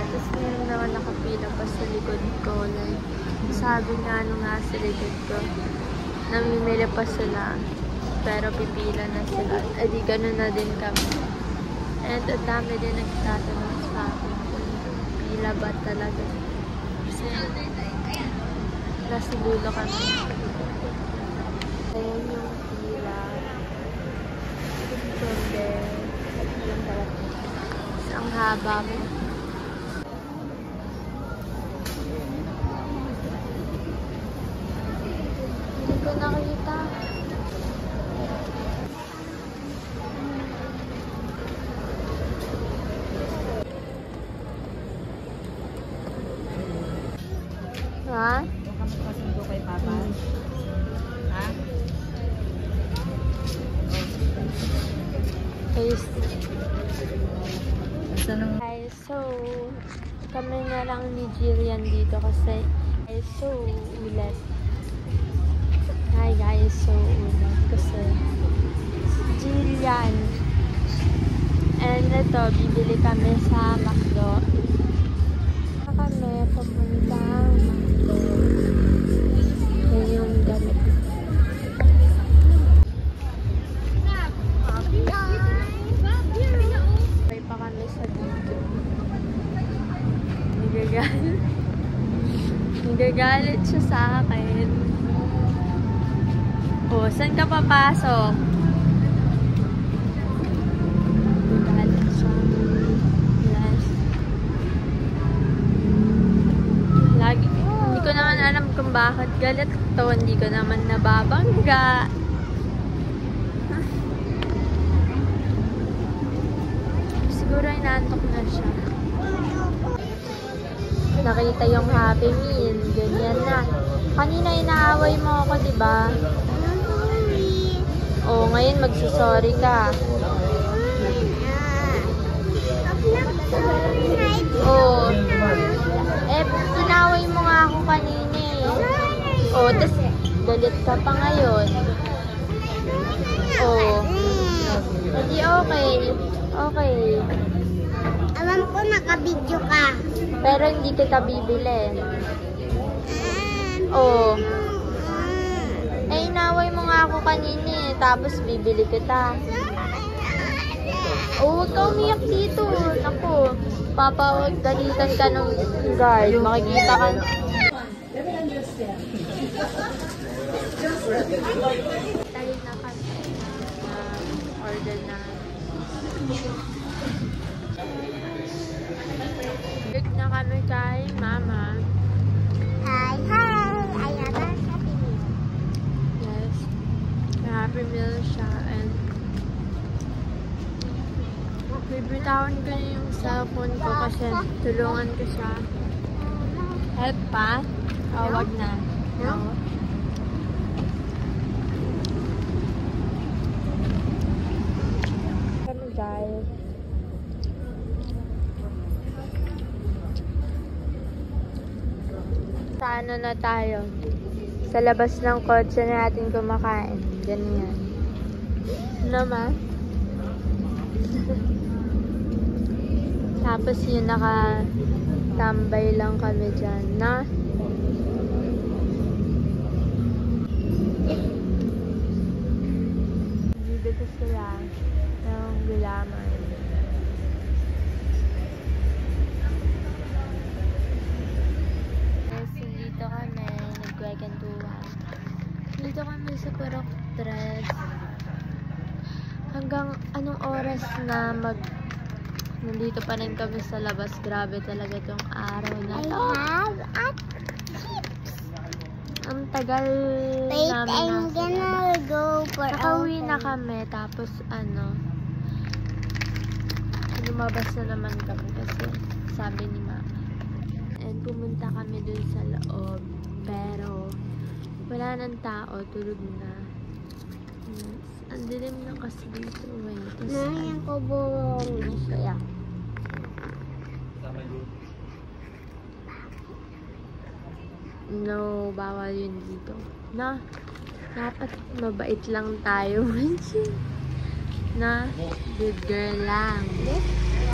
Tapos meron naman nakapila pa sa likod ko. Like, sabi nga sa likod ko, namimili pa sila. Pero pipila na sila. Eh di ganun na din kami. And ang dami din nagtatanong sa akin kung pila ba talaga. Kasi nasa dulo kami. Ayan yung pila. Sende. Ayan talaga. Ang haba mo. Hindi ko nakita. Ha? Magpasundo kay Papa? Ha? Guys, so kami na lang ni Jillian dito kasi so ulat. Hi guys, so ulat kasi Jillian. And ito, bibili kami sa McDo. Kami papuntang McDo. Yan yung gamit. May pa kami sa dito. Nagagalit siya sa akin. Oh, saan ka papasok? Nagagalit siya. Yes. Lagi, hindi ko naman alam kung bakit galit to. Hindi ko naman nababangga. Siguro inaantok na siya. Nakita yung Happy Meal. Ganyan na. Kanina inaaway mo ako, diba? Oh, ngayon magsusorry ka. Oh. Eh, sinaway mo nga ako kanina eh. Oh, tas galit ka pa ngayon. Oh. Hindi okay. Okay. Alam ko nakabidyo ka. Pero hindi kita bibili. Oh. Eh, inaway mo nga ako kanina eh. Tapos bibili kita. Oh, huwag ka umiyak dito. Naku. Papagalitan ka ng guard. Makikita ka. Tayo na kami. Order na. Big na kami kay Mama. Hi, hi! Ayan na, Happy Meal. Yes. Happy Meal siya. And bibitawan ko na yung cellphone ko kasi tulungan ko siya. Help pa? O, wag na. No? Kami guys. Sa ano na tayo? Sa labas ng kotse natin kumakain. Ganyan. Naman. Tapos yun, nakatambay lang kami dyan, na? Dito ko sila ng gulaman. Kasi dito kami, nagkwekentuhan. Dito kami sa Purok 3. Hanggang anong oras na nandito pa rin kami sa labas. Grabe talaga tong araw na to. I have a chips. Ang tagal Wait, namin I'm nasa gonna labas. go for Nakauwi na kami. Tapos lumabas na naman kami kasi sabi ni Mama. And pumunta kami dun sa loob. Pero wala nang tao. Tulog na. Yes. Ang dilim na kasi dito. Nayan ko buong masaya. No, bawal yun dito. Na, dapat mabait lang tayo. Na, good girl lang.